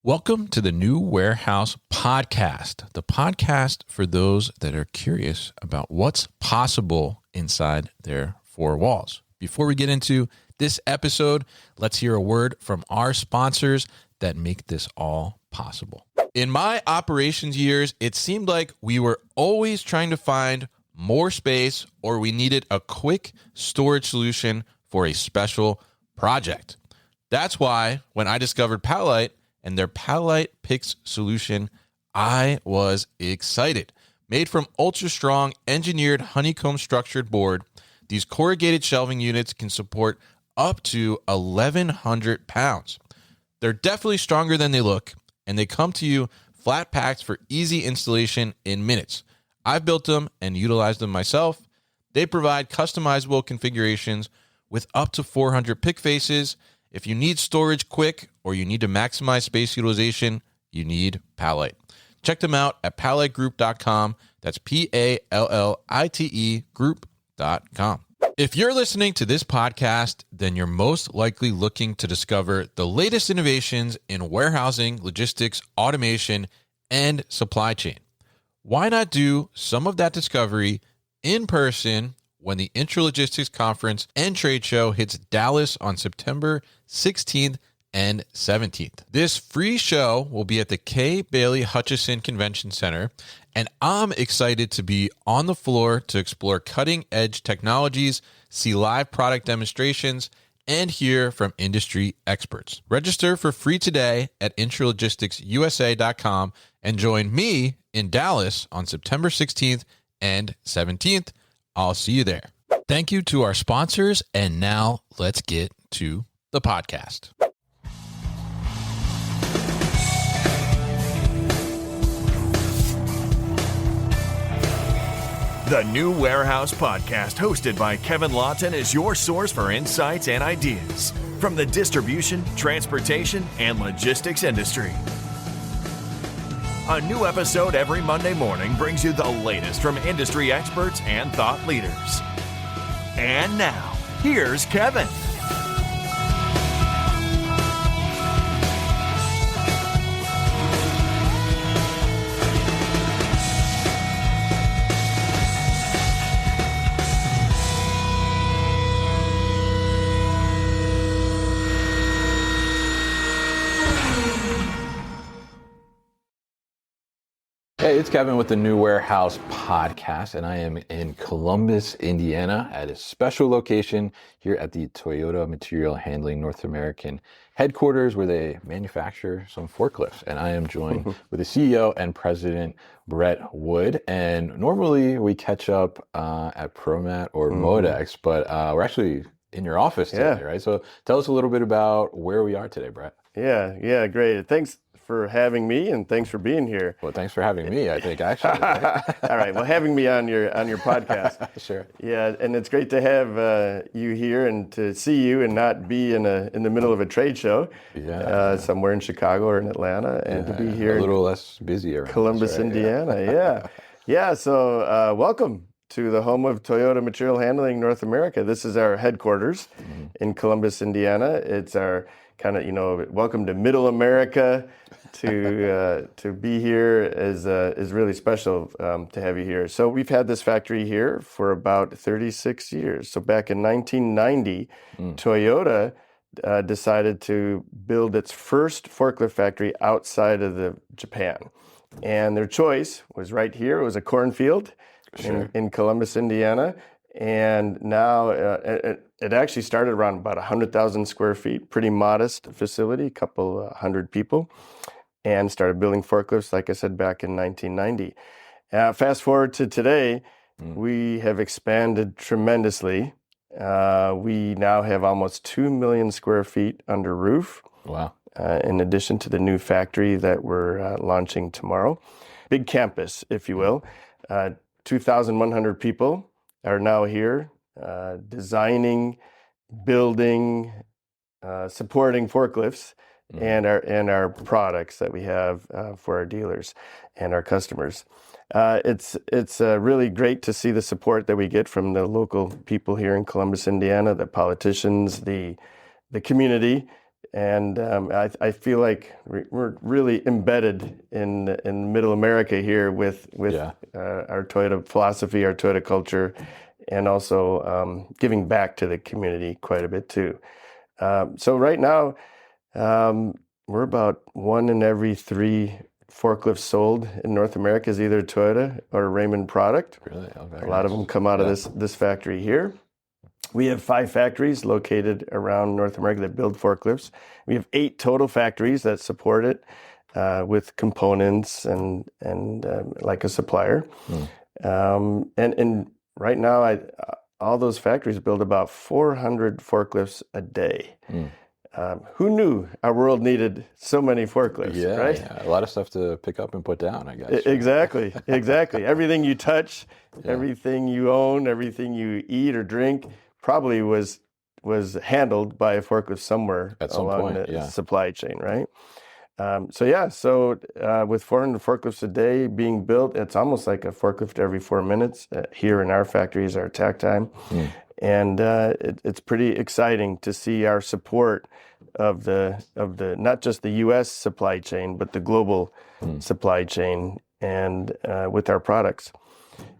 Welcome to the New Warehouse Podcast, the podcast for those that are curious about what's possible inside their four walls. Before we get into this episode, let's hear a word from our sponsors that make this all possible. In my operations years, it seemed like we were always trying to find more space or we needed a quick storage solution for a special project. That's why when I discovered Palite and their Palite Picks solution, I was excited. Made from ultra-strong engineered honeycomb structured board, these corrugated shelving units can support up to 1,100 pounds. They're definitely stronger than they look, and they come to you flat packed for easy installation in minutes. I've built them and utilized them myself. They provide customizable configurations with up to 400 pick faces. If you need storage quick or you need to maximize space utilization, you need Palite. Check them out at palitegroup.com. That's PALLITE group.com. If you're listening to this podcast, then you're most likely looking to discover the latest innovations in warehousing, logistics, automation, and supply chain. Why not do some of that discovery in person when the Intralogistics Conference and Trade Show hits Dallas on September 16th and 17th. This free show will be at the K. Bailey Hutchison Convention Center, and I'm excited to be on the floor to explore cutting-edge technologies, see live product demonstrations, and hear from industry experts. Register for free today at intralogisticsusa.com and join me in Dallas on September 16th and 17th. I'll see you there. Thank you to our sponsors, and now let's get to the podcast. The New Warehouse Podcast, hosted by Kevin Lawton, is your source for insights and ideas from the distribution, transportation, and logistics industry. A new episode every Monday morning brings you the latest from industry experts and thought leaders. And now, here's Kevin. Hey, it's Kevin with the New Warehouse Podcast, and I am in Columbus, Indiana, at a special location here at the Toyota Material Handling North American headquarters, where they manufacture some forklifts. And I am joined with the CEO and President, Brett Wood. And normally we catch up at ProMat or Modex, but we're actually in your office today, right? So tell us a little bit about where we are today, Brett. Yeah, great. Thanks for having me, and thanks for being here. Well, thanks for having me, I think, actually. Right? All right, well, having me on your podcast. Sure. Yeah, and it's great to have you here and to see you and not be in the middle of a trade show somewhere in Chicago or in Atlanta, and to be here a little less busy around Columbus, us, right? Indiana. Yeah. So welcome to the home of Toyota Material Handling North America. This is our headquarters in Columbus, Indiana. It's our kind of, welcome to Middle America. To be here is really special to have you here. So we've had this factory here for about 36 years. So back in 1990, Toyota decided to build its first forklift factory outside of Japan. And their choice was right here. It was a cornfield in Columbus, Indiana. And now it actually started around about 100,000 square feet, pretty modest facility, a couple hundred people, and started building forklifts, like I said, back in 1990. Fast forward to today, we have expanded tremendously. We now have almost 2 million square feet under roof. Wow. In addition to the new factory that we're launching tomorrow. Big campus, if you will. 2,100 people are now here designing, building, supporting forklifts and our products that we have for our dealers and our customers. It's really great to see the support that we get from the local people here in Columbus, Indiana, the politicians, the community. And I feel like we're really embedded in Middle America here with our Toyota philosophy, our Toyota culture, and also giving back to the community quite a bit too. So right now, we're about 1 in every 3 forklifts sold in North America is either Toyota or Raymond product. Really? Oh, very A lot of nice. them come out of this factory here. We have 5 factories located around North America that build forklifts. We have 8 total factories that support it with components and like a supplier. And right now, all those factories build about 400 forklifts a day. Who knew our world needed so many forklifts, right? Yeah, a lot of stuff to pick up and put down, I guess. Right? Exactly. Everything you touch, everything you own, everything you eat or drink probably was handled by a forklift somewhere At some along point, the supply chain, right? So with 400 forklifts a day being built, it's almost like a forklift every 4 minutes here in our factories, our tack time. And it's pretty exciting to see our support of the not just the U.S. supply chain, but the global supply chain and with our products.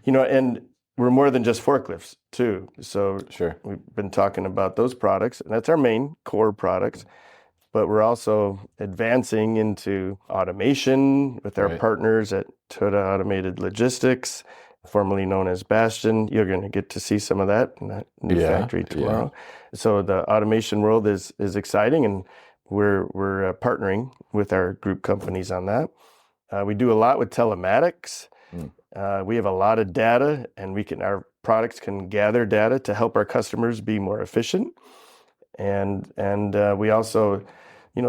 And we're more than just forklifts too. So we've been talking about those products, and that's our main core products. But we're also advancing into automation with our partners at Toyota Automated Logistics, formerly known as Bastion. You're going to get to see some of that in that new factory tomorrow. So the automation world is exciting, and we're partnering with our group companies on that. We do a lot with telematics. We have a lot of data, and our products can gather data to help our customers be more efficient. And we also,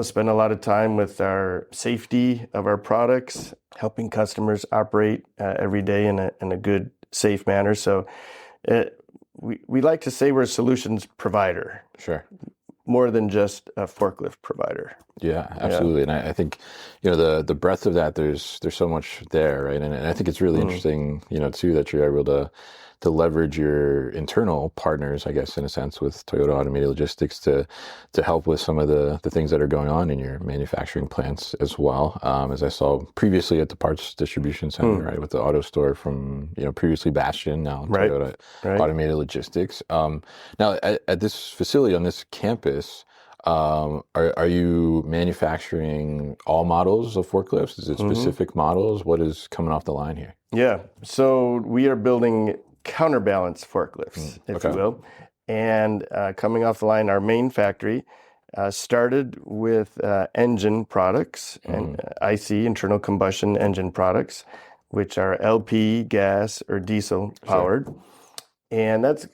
spend a lot of time with our safety of our products, helping customers operate every day in a good, safe manner. So we like to say we're a solutions provider. Sure. More than just a forklift provider. Yeah, absolutely. And I think, the breadth of that, there's so much there, right? And I think it's really interesting, too, that you're able to leverage your internal partners, I guess, in a sense, with Toyota Automated Logistics to help with some of the things that are going on in your manufacturing plants as well. As I saw previously at the parts distribution center, right, with the auto store from, previously Bastion, now Toyota Automated Logistics. Now, at this facility on this campus, are you manufacturing all models of forklifts? Is it specific models? What is coming off the line here? Yeah, so we are building counterbalance forklifts, if you will. And coming off the line, our main factory started with engine products and IC, internal combustion engine products, which are LP, gas, or diesel powered. Sure. And that's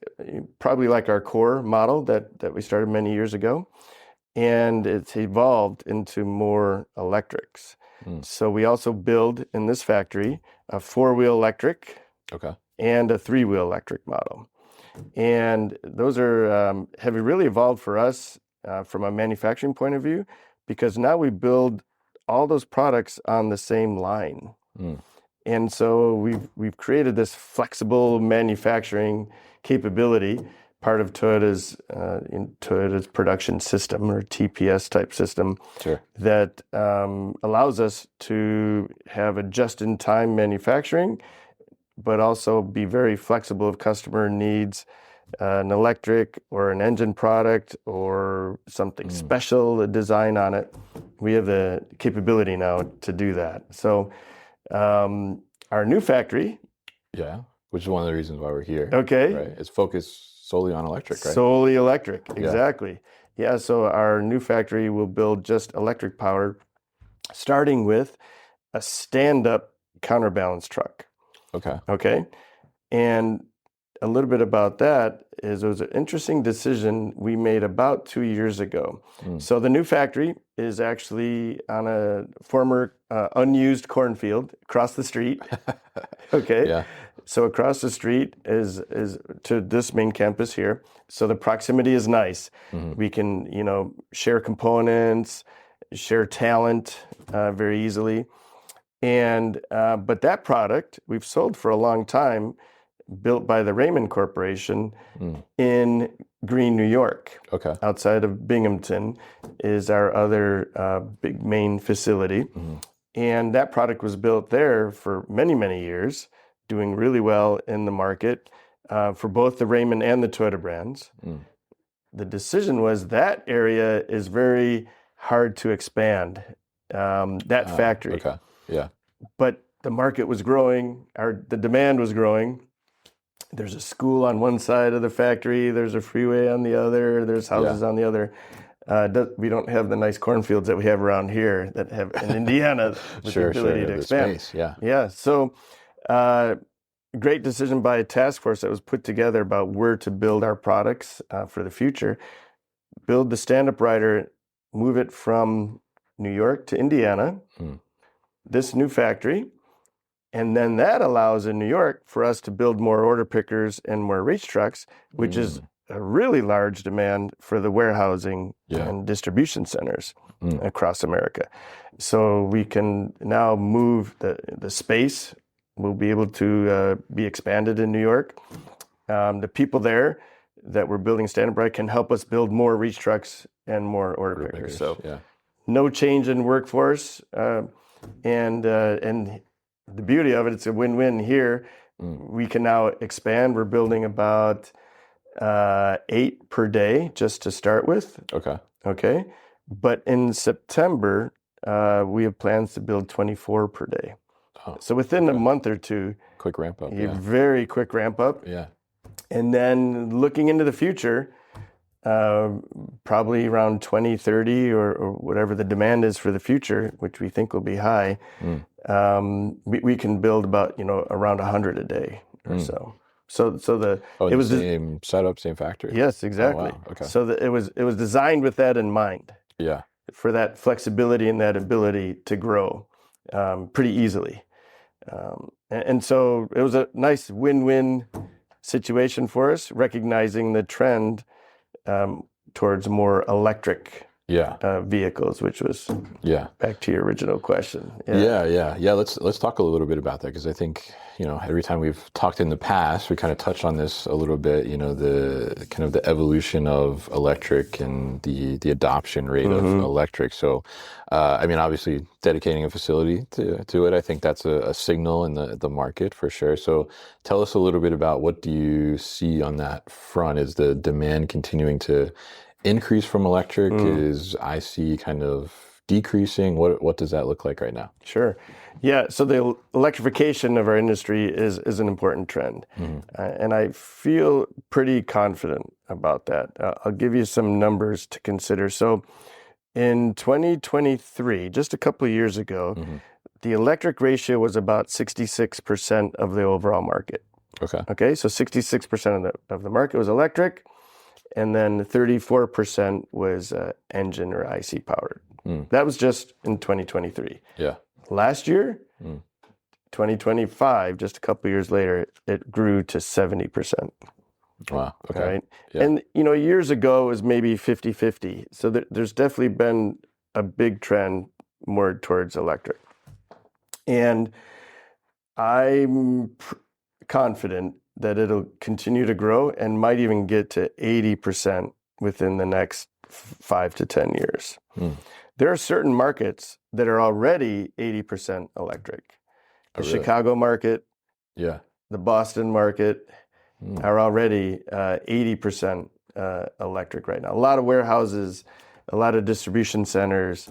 probably like our core model that we started many years ago. And it's evolved into more electrics. So we also build in this factory a 4-wheel electric and a 3-wheel electric model. And those have really evolved for us from a manufacturing point of view, because now we build all those products on the same line. And so we've created this flexible manufacturing capability, part of Toyota's production system, or TPS type system, that allows us to have a just-in-time manufacturing, but also be very flexible if customer needs an electric or an engine product or something special, a design on it. We have the capability now to do that. So our new factory, which is one of the reasons why we're here. Right, it's focused solely on electric, right? Solely electric, exactly. Yeah, so our new factory will build just electric powered, starting with a stand-up counterbalance truck. Okay. And a little bit about that is it was an interesting decision we made about 2 years ago. So the new factory is actually on a former unused cornfield across the street. So across the street is to this main campus here. So the proximity is nice. We can, share components, share talent very easily. And but that product we've sold for a long time built by the Raymond Corporation in Greene, New York. Okay. Outside of Binghamton is our other big main facility. And that product was built there for many, many years, doing really well in the market for both the Raymond and the Toyota brands. The decision was that area is very hard to expand, that factory. Okay. Yeah. But the market was growing, the demand was growing. There's a school on one side of the factory, there's a freeway on the other, there's houses on the other. We don't have the nice cornfields that we have around here that have in Indiana with the ability to expand. Space, Yeah. So great decision by a task force that was put together about where to build our products for the future. Build the stand-up rider, move it from New York to Indiana, this new factory. And then that allows in New York for us to build more order pickers and more reach trucks, which is a really large demand for the warehousing and distribution centers across America. So we can now move the space will be able to be expanded in New York. The people there that we're building stand-up right can help us build more reach trucks and more order pickers. So no change in workforce. And the beauty of it, it's a win-win here. We can now expand. We're building about 8 per day just to start with. Okay. But in September, we have plans to build 24 per day. So within a month or two, quick ramp up. Very quick ramp up. Yeah. And then looking into the future, probably around 2030 or whatever the demand is for the future, which we think will be high, we can build about around 100 a day or so. So it was the same setup, same factory. Yes, exactly. Oh, wow. Okay. So it was designed with that in mind. Yeah. For that flexibility and that ability to grow pretty easily. And so it was a nice win-win situation for us, recognizing the trend towards more electric vehicles, which was back to your original question. Yeah. Let's talk a little bit about that, because I think every time we've talked in the past, we kind of touched on this a little bit. The kind of the evolution of electric and the adoption rate of electric. So, obviously, dedicating a facility to it, I think that's a signal in the market for sure. So, tell us a little bit about what do you see on that front? Is the demand continuing to increase from electric? Is IC kind of decreasing? What does that look like right now? Sure. Yeah, so the electrification of our industry is an important trend. And I feel pretty confident about that. I'll give you some numbers to consider. So in 2023, just a couple of years ago, the electric ratio was about 66% of the overall market. Okay, so 66% of the market was electric, and then 34% was engine or IC powered. That was just in 2023. Yeah. Last year, 2025, just a couple of years later, it grew to 70%. Wow. Okay. Right? Yeah. And, years ago it was maybe 50-50. So there's definitely been a big trend more towards electric. And I'm confident that it'll continue to grow and might even get to 80% within the next 5 to 10 years. There are certain markets that are already 80% electric. The Chicago market, the Boston market are already 80% electric right now. A lot of warehouses, a lot of distribution centers,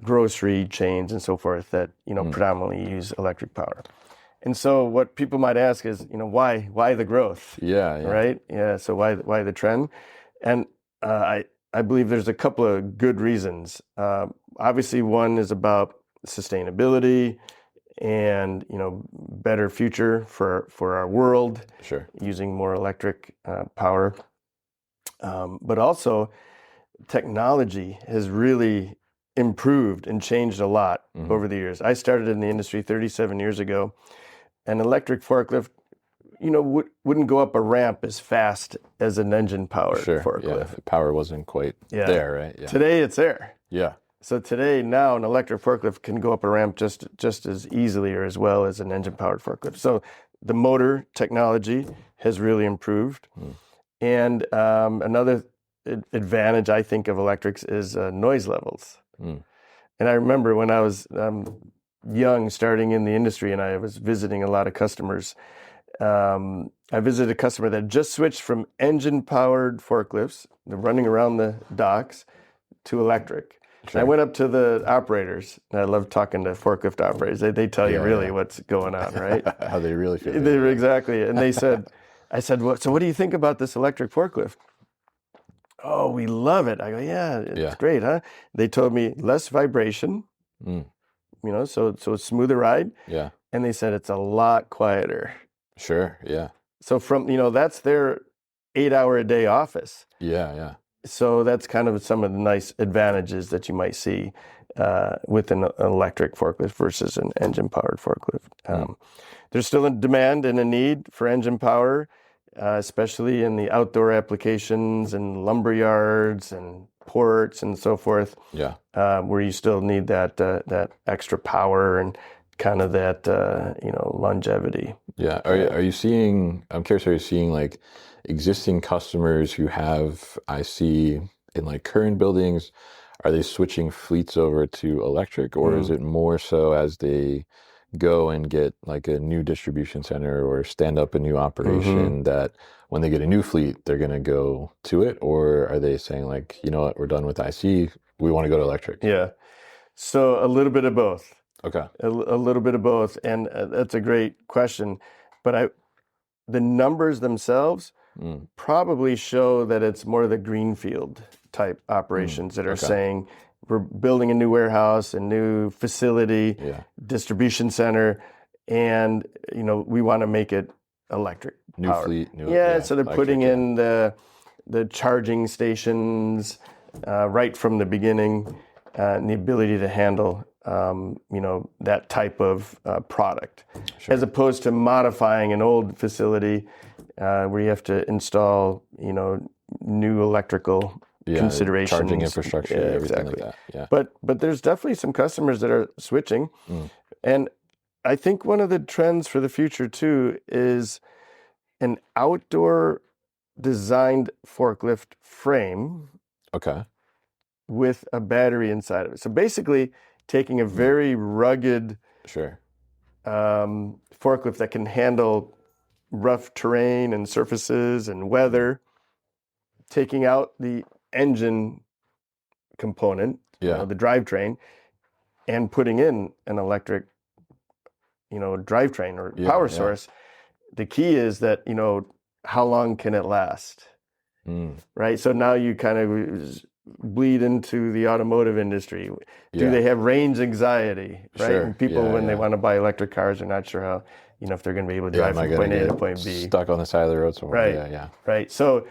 grocery chains, and so forth that predominantly use electric power. And so what people might ask is, why the growth? Yeah. Right? Yeah. So why the trend? And I believe there's a couple of good reasons. Obviously, one is about sustainability and better future for our world. Sure. Using more electric power, but also technology has really improved and changed a lot over the years. I started in the industry 37 years ago. An electric forklift, wouldn't go up a ramp as fast as an engine-powered forklift. Yeah. The power wasn't quite there, right? Yeah. Today it's there. Yeah. So today, now an electric forklift can go up a ramp just as easily or as well as an engine-powered forklift. So the motor technology has really improved. And another advantage, I think, of electrics is noise levels. And I remember when I was young, starting in the industry, and I was visiting a lot of customers. I visited a customer that just switched from engine-powered forklifts, running around the docks, to electric. And I went up to the operators, and I love talking to forklift operators. They tell you really what's going on, right? How they really feel. Exactly. And I said, so what do you think about this electric forklift? Oh, we love it. I go, yeah, it's great, huh? They told me less vibration, so it's a smoother ride. Yeah. And they said it's a lot quieter. Sure, yeah. So from, that's their 8-hour-a-day office. Yeah. So that's kind of some of the nice advantages that you might see with an electric forklift versus an engine-powered forklift. There's still a demand and a need for engine power, especially in the outdoor applications and lumber yards and ports and so forth. Yeah. Where you still need that extra power and kind of that longevity. Yeah. Are you seeing? I'm curious. Are you seeing like existing customers who have IC in like current buildings? Are they switching fleets over to electric, or is it more so as they go and get like a new distribution center or stand up a new operation that when they get a new fleet, they're going to go to it? Or are they saying like, you know what, we're done with IC, we want to go to electric? Yeah. So a little bit of both. Okay. A little bit of both. And that's a great question. But the numbers themselves probably show that it's more the greenfield type operations that are saying, we're building a new warehouse, a new facility, distribution center, and we want to make it electric. New power. fleet. So they're putting in the charging stations right from the beginning, and the ability to handle that type of product, as opposed to modifying an old facility where you have to install new electrical considerations, charging infrastructure, everything like that. Yeah. But there's definitely some customers that are switching. And I think one of the trends for the future too is an outdoor designed forklift frame. Okay. With a battery inside of it. So basically taking a very rugged forklift that can handle rough terrain and surfaces and weather, taking out the engine component, the drivetrain, and putting in an electric, drivetrain or power source. The key is that, how long can it last? Right? So now you kind of bleed into the automotive industry. Do they have range anxiety, right? And people, when they want to buy electric cars, are not sure how, if they're going to be able to drive from point A to point B. Stuck on the side of the road somewhere. Right. Right. So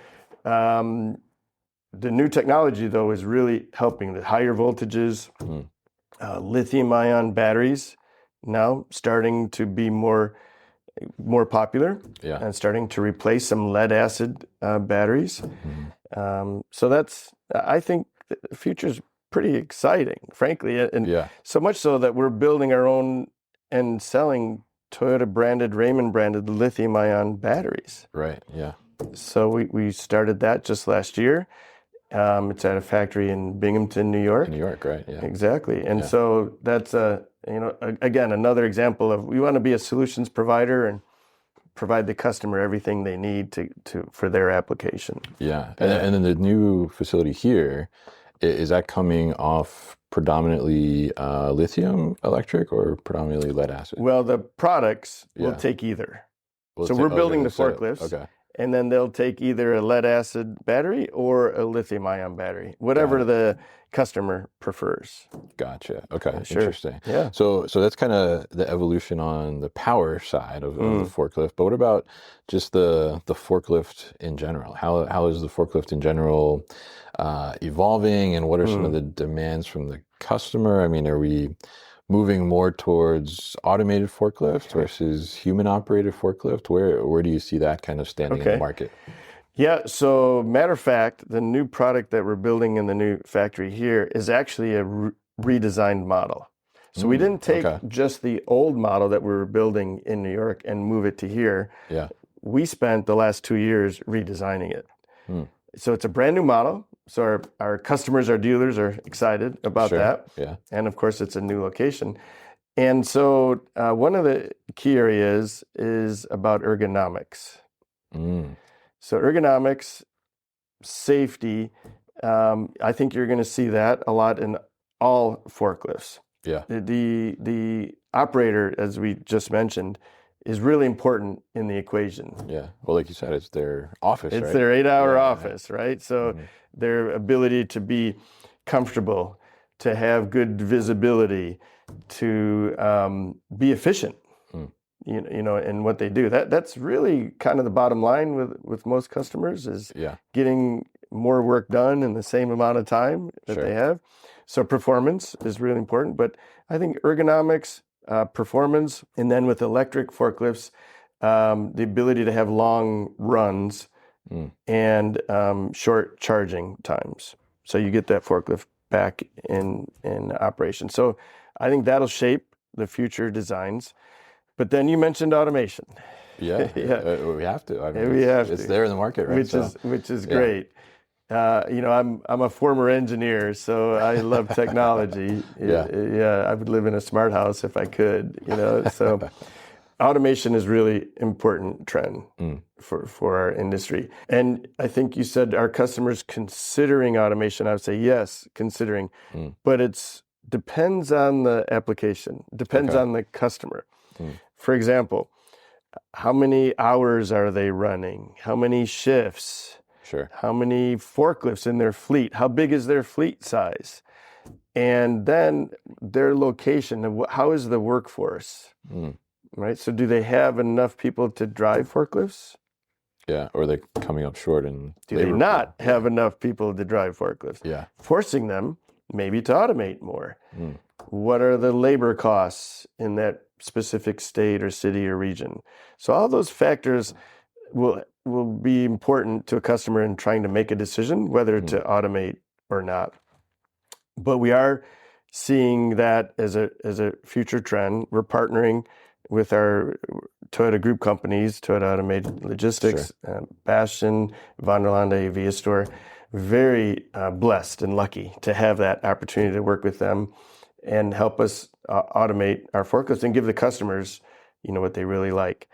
the new technology, though, is really helping. The higher voltages, lithium-ion batteries now starting to be more popular and starting to replace some lead-acid batteries. So I think the future's pretty exciting, frankly. And so much so that we're building our own and selling Toyota branded, Raymond branded lithium-ion batteries. Right, yeah. So we started that just last year. It's at a factory in Binghamton, New York. New York, right, yeah. Exactly. And so that's, again, another example of, we want to be a solutions provider and provide the customer everything they need for their application. Yeah. And then the new facility here, is that coming off predominantly lithium electric or predominantly lead acid? Well, the products will take either. So we're building the forklifts, and then they'll take either a lead acid battery or a lithium ion battery, whatever the customer prefers. Gotcha. Okay. Interesting. Yeah. So that's kind of the evolution on the power side of the forklift. But what about just the forklift in general? How is the forklift in general evolving, and what are some of the demands from the customer? I mean, are we moving more towards automated forklift versus human operated forklift? Where do you see that kind of standing in the market? Yeah, so matter of fact, the new product that we're building in the new factory here is actually a redesigned model. So we didn't take okay. just the old model that we were building in New York and move it to here. Yeah. We spent the last 2 years redesigning it. Hmm. So it's a brand new model. So our customers, our dealers are excited about Sure. that. Yeah. And of course, it's a new location. And so one of the key areas is about ergonomics. Mm. So ergonomics, safety, I think you're going to see that a lot in all forklifts. Yeah. The operator, as we just mentioned, is really important in the equation. Yeah. Well, like you said, it's their office, It's right? their 8-hour Yeah. office, right? So their ability to be comfortable, to have good visibility, to be efficient, you know, in what they do. That's really kind of the bottom line with most customers is Yeah. getting more work done in the same amount of time that Sure. they have. So performance is really important, but I think ergonomics, performance, and then with electric forklifts, the ability to have long runs and short charging times. So you get that forklift back in operation. So I think that'll shape the future designs. But then you mentioned automation. Yeah. Yeah. We have to. I mean, We have it's to. there in the market, right? Which is yeah. great. You know, I'm a former engineer, so I love technology. Yeah, I would live in a smart house if I could. You know, so automation is really important trend for our industry. And I think you said our customers considering automation. I would say yes, considering, but it's depends on the application, depends Okay. on the customer. For example, how many hours are they running? How many shifts? Sure. How many forklifts in their fleet? How big is their fleet size? And then their location. How is the workforce? Right? So do they have enough people to drive forklifts? Yeah. Or they're coming up short in Do they labor not pool. have enough people to drive forklifts? Yeah. Forcing them maybe to automate more. What are the labor costs in that specific state or city or region? So all those factors will be important to a customer in trying to make a decision whether to automate or not. But we are seeing that as a future trend. We're partnering with our Toyota group companies, Toyota Automated Logistics, Bastian, Vanderlande, Via Store. Very blessed and lucky to have that opportunity to work with them and help us automate our forklifts and give the customers, you know, what they really like.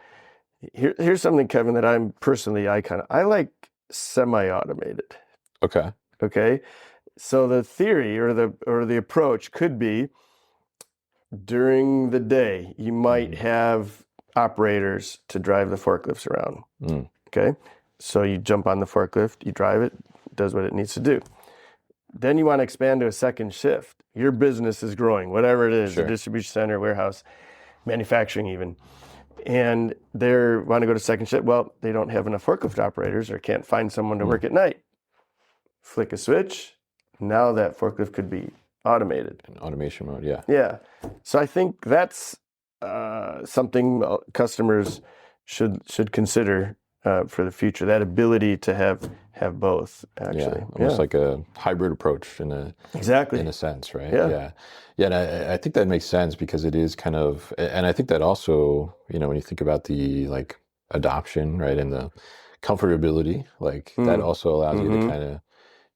Here's something, Kevin, that I'm personally, I like semi-automated. Okay. Okay. So the theory or the approach could be during the day, you might have operators to drive the forklifts around. Okay. So you jump on the forklift, you drive it, does what it needs to do. Then you want to expand to a second shift. Your business is growing, whatever it is, Sure. a distribution center, warehouse, manufacturing even. And they want to go to second shift. Well, they don't have enough forklift operators or can't find someone to work at night. Flick a switch. Now that forklift could be automated. In automation mode. Yeah. Yeah. So I think that's something customers should consider for the future. That ability to have both, actually. Yeah. Almost like a hybrid approach in a sense, right? Yeah. And I think that makes sense because it is kind of, and I think that also, you know, when you think about the like adoption, right, and the comfortability, like that also allows you to kind of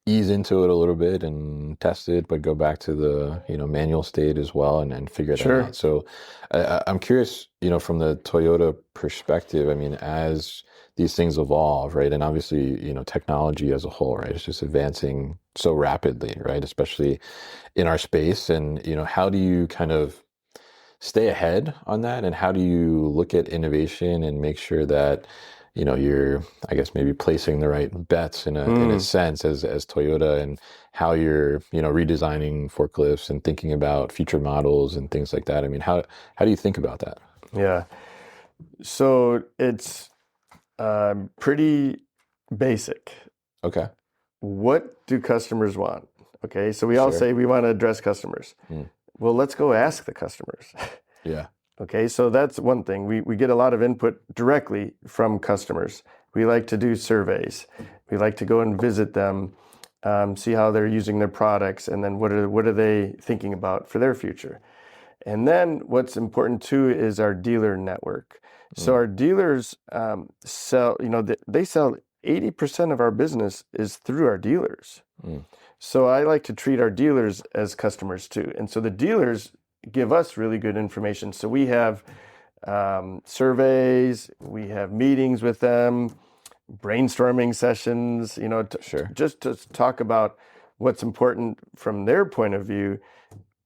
ease into it a little bit and test it, but go back to the, you know, manual state as well and figure that out. So I'm curious, you know, from the Toyota perspective, I mean, as these things evolve, right? And obviously, you know, technology as a whole, right? It's just advancing so rapidly, right? Especially in our space. And, you know, how do you kind of stay ahead on that? And how do you look at innovation and make sure that, you know, you're, I guess, maybe placing the right bets in a sense as Toyota, and how you're, you know, redesigning forklifts and thinking about future models and things like that. I mean, how do you think about that? Yeah. So it's pretty basic. Okay. What do customers want? Okay. So we all say we want to address customers. Well, let's go ask the customers. Yeah. Okay, so that's one thing. We get a lot of input directly from customers. We like to do surveys. We like to go and visit them, see how they're using their products, and then what are they thinking about for their future. And then what's important too is our dealer network. So our dealers sell, they sell 80% of our business is through our dealers. So I like to treat our dealers as customers too. And so the dealers give us really good information. So we have surveys, we have meetings with them, brainstorming sessions, just to talk about what's important from their point of view,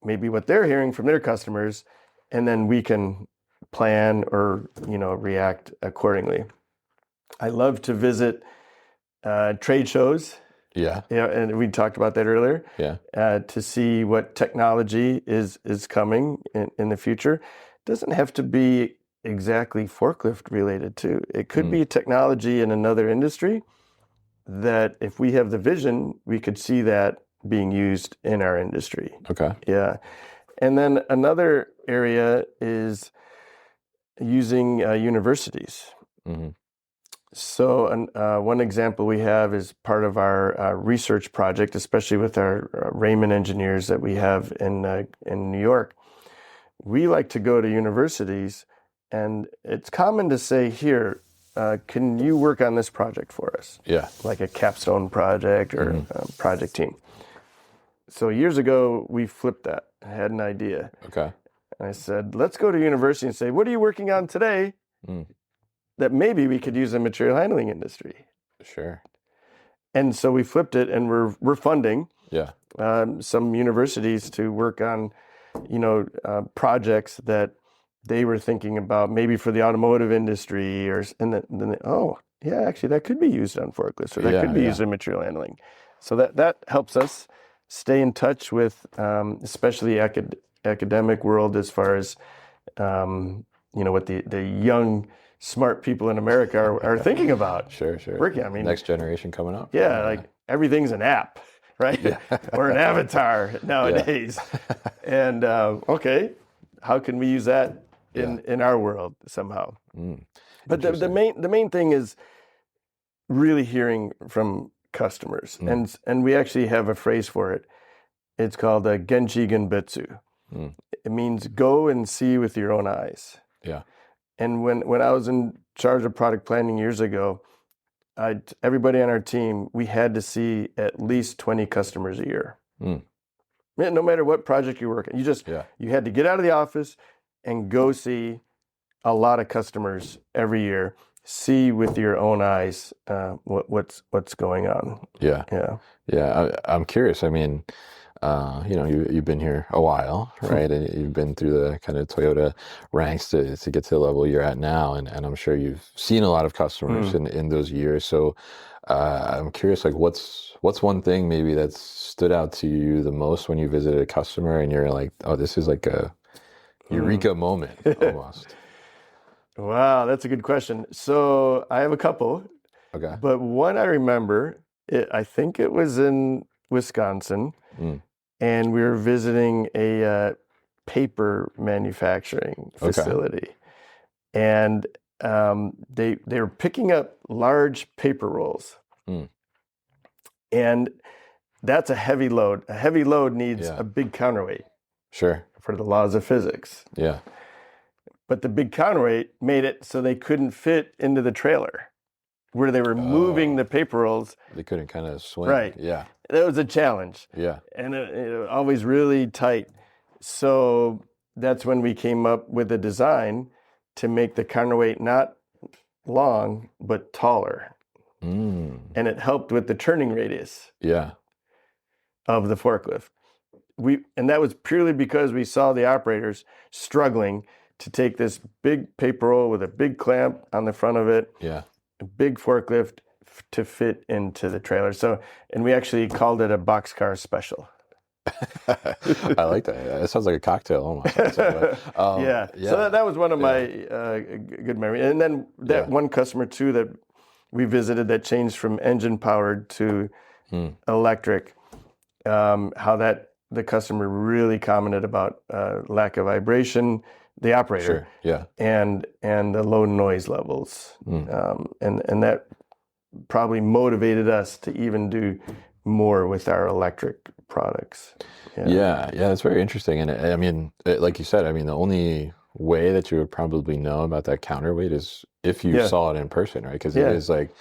maybe what they're hearing from their customers, and then we can plan or, react accordingly. I love to visit trade shows. Yeah. And we talked about that earlier. Yeah. To see what technology is coming in the future. It doesn't have to be exactly forklift related too. It could be technology in another industry that if we have the vision, we could see that being used in our industry. Okay. Yeah. And then another area is using universities. So one example we have is part of our research project, especially with our Raymond engineers that we have in New York. We like to go to universities, and it's common to say, here, can you work on this project for us? Yeah. Like a capstone project or a project team. So years ago, we flipped that. I had an idea. Okay. And I said, let's go to university and say, what are you working on today that maybe we could use in the material handling industry? Sure. And so we flipped it, and we're funding some universities to work on, projects that they were thinking about, maybe for the automotive industry, actually that could be used on forklifts, or that could be used in material handling. So that helps us stay in touch with, especially academic world, as far as what the young smart people in America are thinking about. Sure. Working. Next generation coming up. Yeah, like everything's an app, right? Yeah. Or an avatar nowadays. And how can we use that in our world somehow? But the main thing is really hearing from customers, and we actually have a phrase for it. It's called Genchi Genbetsu. It means go and see with your own eyes. Yeah. And when I was in charge of product planning years ago, everybody on our team, we had to see at least 20 customers a year. No matter what project you're working, you had to get out of the office and go see a lot of customers every year. See with your own eyes what's going on. Yeah. I'm curious. I mean, you've been here a while, right? And you've been through the kind of Toyota ranks to get to the level you're at now. And I'm sure you've seen a lot of customers in those years. So I'm curious, like what's one thing maybe that stood out to you the most when you visited a customer and you're like, oh, this is like a eureka moment almost. Wow, that's a good question. So I have a couple. Okay. But one I remember, I think it was in Wisconsin, and we were visiting a paper manufacturing facility. And they were picking up large paper rolls. And that's a heavy load. A heavy load needs a big counterweight. Sure. For the laws of physics. Yeah. But the big counterweight made it so they couldn't fit into the trailer where they were moving the paper rolls. They couldn't kind of swing. Right. Yeah. That was a challenge. Yeah. And it was always really tight. So that's when we came up with a design to make the counterweight not long, but taller. And it helped with the turning radius of the forklift. And that was purely because we saw the operators struggling to take this big paper roll with a big clamp on the front of it, a big forklift to fit into the trailer. So, and we actually called it a boxcar special. I like that. It sounds like a cocktail almost. So that was one of my good memories. And then that one customer too that we visited that changed from engine powered to electric, how that the customer really commented about lack of vibration, the operator, and the low noise levels, and that probably motivated us to even do more with our electric products. Yeah, that's very interesting. And I mean, like you said, I mean, the only way that you would probably know about that counterweight is if you Yeah. saw it in person, right? Because it is like,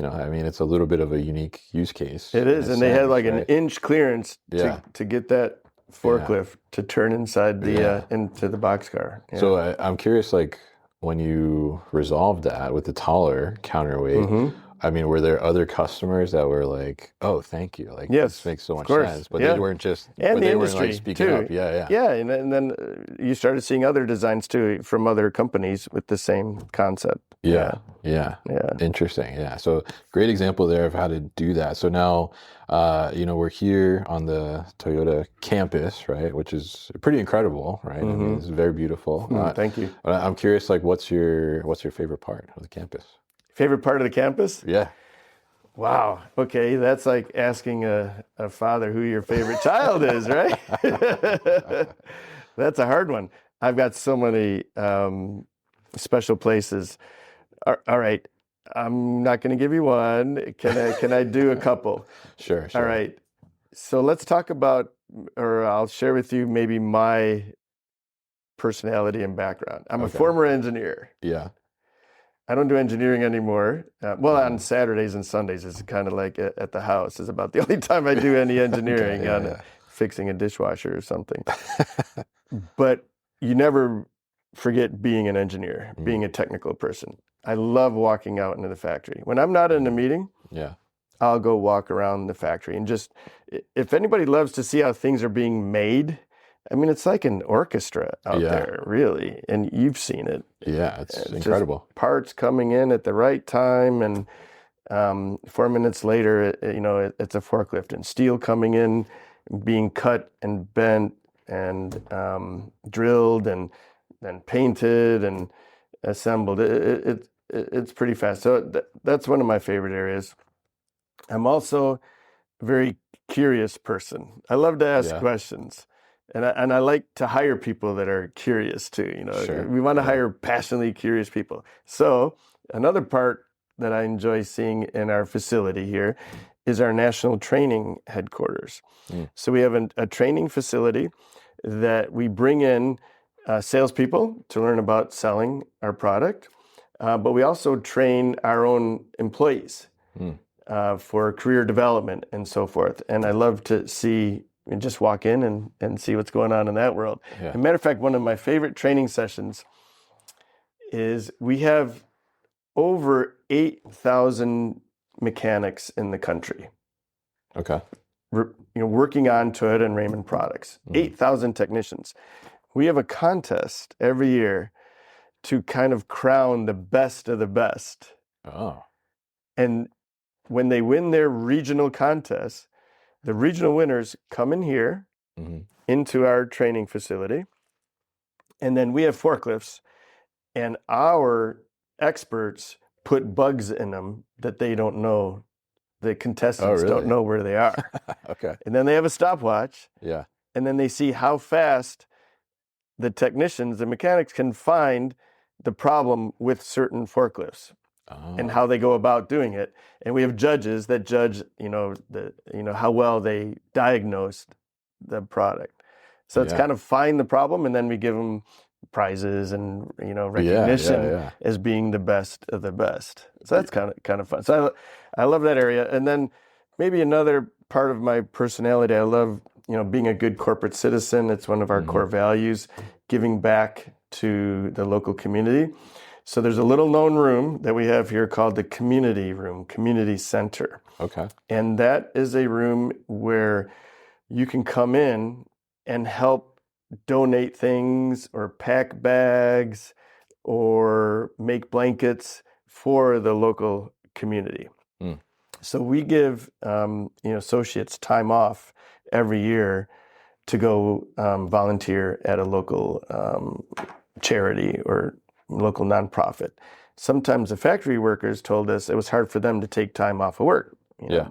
I mean, it's a little bit of a unique use case. It is, and they had like an inch clearance Yeah. to get that forklift to turn inside the into the boxcar. Yeah. So I'm curious, like when you resolved that with the taller counterweight, I mean, were there other customers that were like, "Oh, thank you, like this makes so much sense," but they weren't just, and the they industry weren't like speaking too. up. Yeah. And then you started seeing other designs too from other companies with the same concept. Yeah. Interesting. Yeah. So great example there of how to do that. So now, we're here on the Toyota campus, right? Which is pretty incredible, right? I mean, it's very beautiful. Thank you. I'm curious, like, what's your favorite part of the campus? Favorite part of the campus? Yeah. Wow. Okay, that's like asking a father who your favorite child is, right? That's a hard one. I've got so many special places. All right, I'm not going to give you one. Can I do a couple? Sure. All right. So let's talk about, or I'll share with you maybe my personality and background. I'm a former engineer. Yeah. I don't do engineering anymore. On Saturdays and Sundays, it's kind of like at the house is about the only time I do any engineering fixing a dishwasher or something. But you never forget being an engineer, being a technical person. I love walking out into the factory. When I'm not in a meeting, I'll go walk around the factory and just, if anybody loves to see how things are being made, I mean, it's like an orchestra out there, really, and you've seen it. Yeah, it's incredible. Just parts coming in at the right time, and 4 minutes later, it's a forklift, and steel coming in, being cut and bent and drilled and then painted and assembled. It's pretty fast. So that's one of my favorite areas. I'm also a very curious person. I love to ask questions. And I like to hire people that are curious too. We want to hire passionately curious people. So another part that I enjoy seeing in our facility here is our national training headquarters. So we have a training facility that we bring in salespeople to learn about selling our product, but we also train our own employees for career development and so forth. And I love to see and just walk in and see what's going on in that world. As a matter of fact, one of my favorite training sessions is we have over 8,000 mechanics in the country. Okay. Working on Toyota and Raymond products. 8,000 technicians. We have a contest every year to kind of crown the best of the best. Oh. And when they win their regional contests, the regional winners come in here into our training facility, and then we have forklifts, and our experts put bugs in them that they don't know. The contestants don't know where they are. Okay. And then they have a stopwatch. Yeah. And then they see how fast the technicians, the mechanics can find the problem with certain forklifts. And how they go about doing it, and we have judges that judge, how well they diagnosed the product. So it's kind of find the problem, and then we give them prizes and recognition as being the best of the best. So that's kind of fun. So I love that area. And then maybe another part of my personality, I love being a good corporate citizen. It's one of our core values, giving back to the local community. So there's a little known room that we have here called the community room, community center. Okay. And that is a room where you can come in and help donate things or pack bags or make blankets for the local community. So we give associates time off every year to go volunteer at a local charity or local nonprofit. Sometimes the factory workers told us it was hard for them to take time off of work,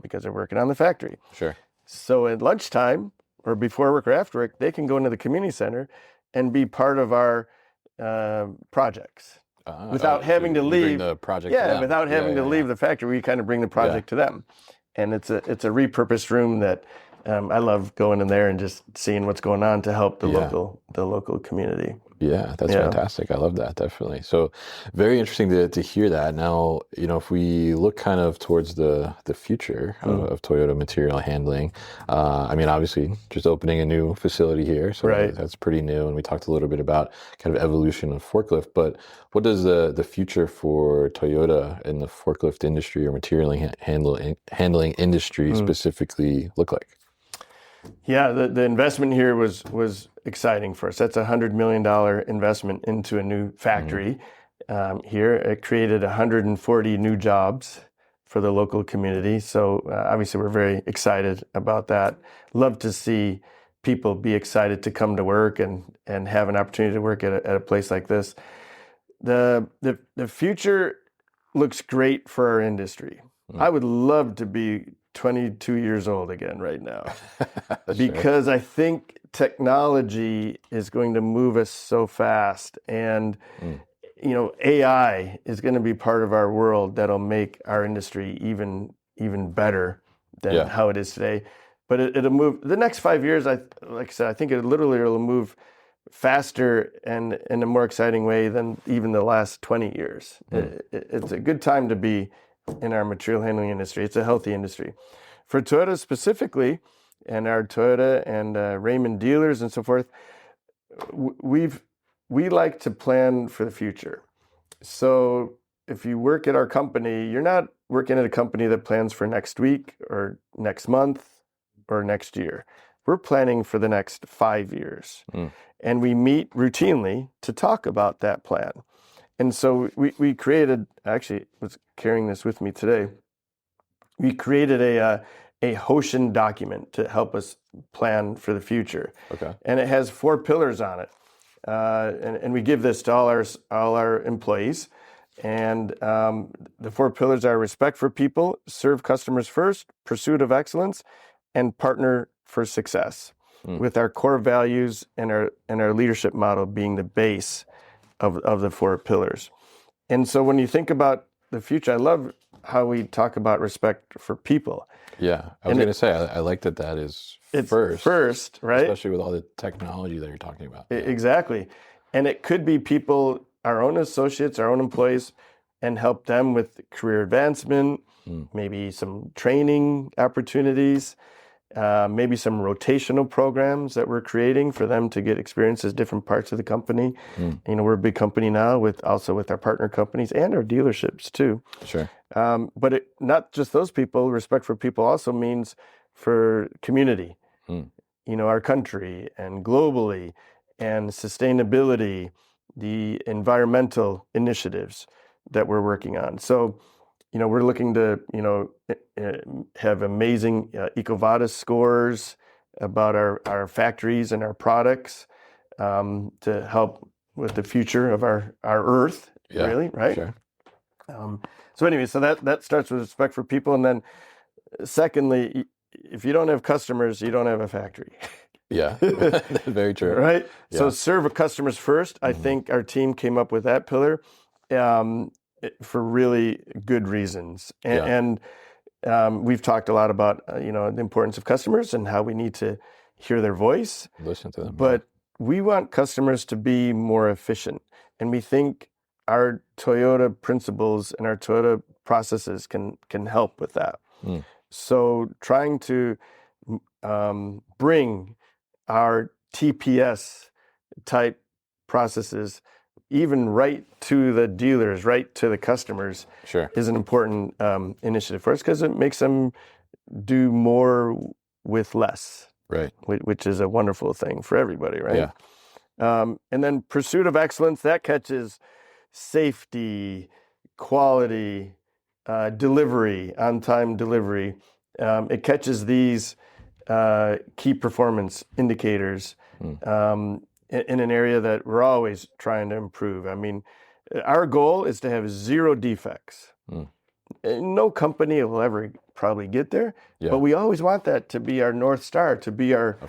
because they're working on the factory. Sure. So at lunchtime or before work or after work, they can go into the community center and be part of our projects without having to leave the project. Without having to leave the factory. We kind of bring the project to them, and it's a repurposed room that I love going in there and just seeing what's going on to help the Yeah. local community. Yeah, that's Yeah. fantastic. I love that, definitely. So very interesting to hear that. Now, if we look kind of towards the future of Toyota material handling, I mean, obviously just opening a new facility here, so Right. that's pretty new. And we talked a little bit about kind of evolution of forklift, but what does the future for Toyota in the forklift industry or material handling industry specifically look like? Yeah, the investment here was exciting for us. That's $100 million investment into a new factory here. It created 140 new jobs for the local community. So obviously we're very excited about that. Love to see people be excited to come to work and have an opportunity to work at a place like this. The future looks great for our industry. I would love to be 22 years old again right now because I think technology is going to move us so fast, and AI is going to be part of our world that'll make our industry even better than how it is today. But it'll move the next 5 years. Like I said, I think it literally will move faster and in a more exciting way than even the last 20 years. It's a good time to be in our material handling industry. It's a healthy industry. For Toyota specifically, and our Toyota and Raymond dealers and so forth, we like to plan for the future. So if you work at our company, you're not working at a company that plans for next week or next month or next year. We're planning for the next 5 years. And we meet routinely to talk about that plan. And so we created, actually was carrying this with me today, we created a Hoshin document to help us plan for the future. Okay. And it has 4 pillars on it. And we give this to all our employees. And the 4 pillars are respect for people, serve customers first, pursuit of excellence, and partner for success, with our core values and our leadership model being the base of the 4 pillars. And so when you think about the future, I love how we talk about respect for people. Yeah, I was going to say, I like that is It's first, first, right? especially with all the technology that you're talking about. Exactly. And it could be people, our own associates, our own employees, and help them with career advancement, maybe some training opportunities, maybe some rotational programs that we're creating for them to get experience as different parts of the company. We're a big company now with our partner companies and our dealerships too. Sure. But not just those people. Respect for people also means for community, our country and globally, and sustainability, the environmental initiatives that we're working on. So, we're looking to, have amazing EcoVadis scores about our factories and our products to help with the future of our Earth, really, right? Sure. So anyway, so that starts with respect for people. And then secondly, if you don't have customers, you don't have a factory. Yeah, very true. Right? Yeah. So serve customers first. I think our team came up with that pillar for really good reasons. And we've talked a lot about, the importance of customers and how we need to hear their voice. Listen to them. But we want customers to be more efficient. And we think our Toyota principles and our Toyota processes can help with that. So trying to bring our TPS type processes even right to the dealers, right to the customers, is an important initiative for us because it makes them do more with less, right? Which is a wonderful thing for everybody, right? Yeah. And then pursuit of excellence, that catches safety, quality, delivery, on-time delivery. It catches these key performance indicators in an area that we're always trying to improve. I mean, our goal is to have 0 defects. No company will ever probably get there, but we always want that to be our North Star, to be our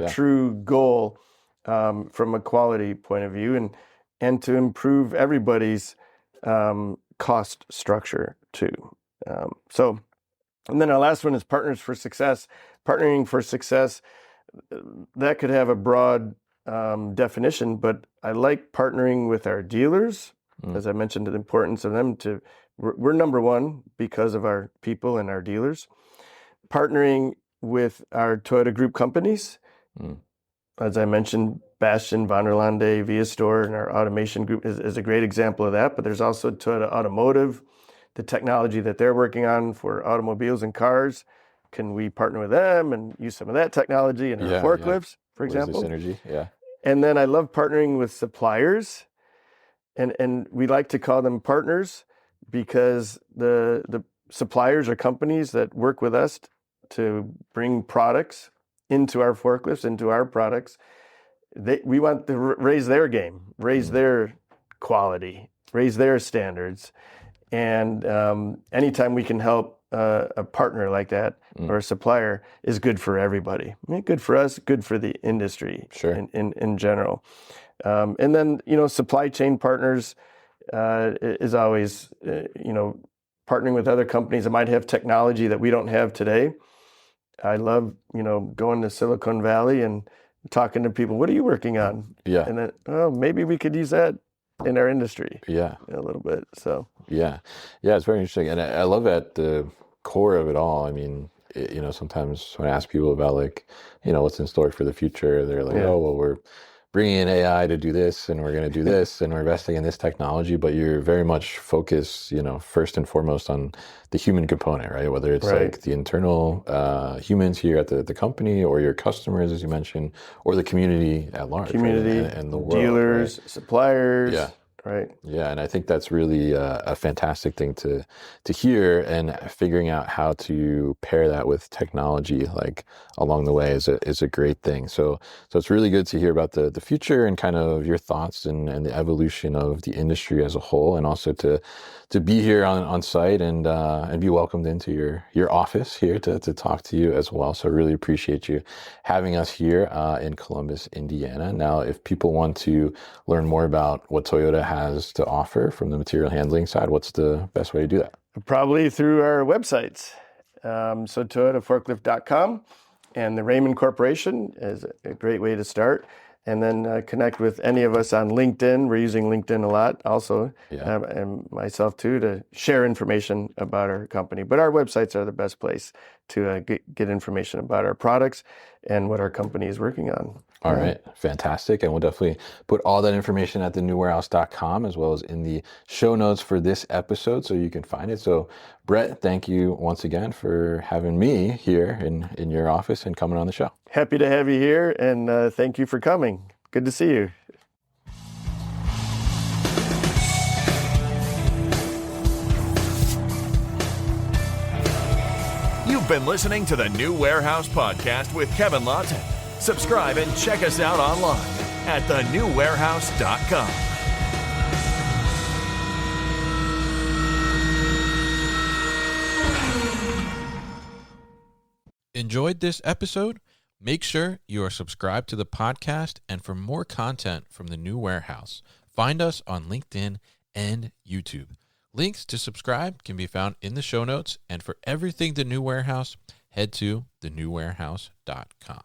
true goal from a quality point of view, and to improve everybody's cost structure too. So And then our last one is partners for success. Partnering for success, that could have a broad definition, but I like partnering with our dealers. As I mentioned, the importance of them we're number one because of our people and our dealers. Partnering with our Toyota Group companies. As I mentioned, Bastian, Van der Lande, Via Store, and our automation group is a great example of that. But there's also Toyota Automotive, the technology that they're working on for automobiles and cars. Can we partner with them and use some of that technology in our forklifts, for example? Where's the synergy? Yeah. And then I love partnering with suppliers, and we like to call them partners because the suppliers are companies that work with us to bring products into our forklifts, into our products. We want to raise their game, raise their quality, raise their standards. And anytime we can help a partner like that or a supplier is good for everybody. I mean, good for us, good for the industry in general. And then, supply chain partners is always, partnering with other companies that might have technology that we don't have today. I love, going to Silicon Valley and talking to people. What are you working on? Yeah. And then, maybe we could use that in our industry. Yeah. A little bit. So. Yeah. It's very interesting. And I love at the core of it all. I mean, sometimes when I ask people about what's in store for the future, they're like, oh, well, we're bringing in AI to do this, and we're going to do this, and we're investing in this technology, but you're very much focused, first and foremost on the human component, right? Whether it's like the internal humans here at the company, or your customers, as you mentioned, or the community at large, community, right? and the world, dealers, suppliers. Yeah. Right. Yeah, and I think that's really a fantastic thing to hear, and figuring out how to pair that with technology along the way is a great thing. So it's really good to hear about the future and kind of your thoughts and the evolution of the industry as a whole, and also to be here on site and be welcomed into your office here to talk to you as well. So I really appreciate you having us here in Columbus, Indiana. Now, if people want to learn more about what Toyota has to offer from the material handling side, what's the best way to do that? Probably through our websites. So ToyotaForklift.com, and the Raymond Corporation is a great way to start. And then connect with any of us on LinkedIn. We're using LinkedIn a lot also, and myself too, to share information about our company. But our websites are the best place to get information about our products and what our company is working on. All right. Fantastic. And we'll definitely put all that information at thenewwarehouse.com, as well as in the show notes for this episode, so you can find it. So Brett, thank you once again for having me here in your office and coming on the show. Happy to have you here, and thank you for coming. Good to see you. You've been listening to the New Warehouse Podcast with Kevin Lawton. Subscribe and check us out online at thenewwarehouse.com. Enjoyed this episode? Make sure you are subscribed to the podcast, and for more content from the New Warehouse, find us on LinkedIn and YouTube. Links to subscribe can be found in the show notes, and for everything The New Warehouse, head to thenewwarehouse.com.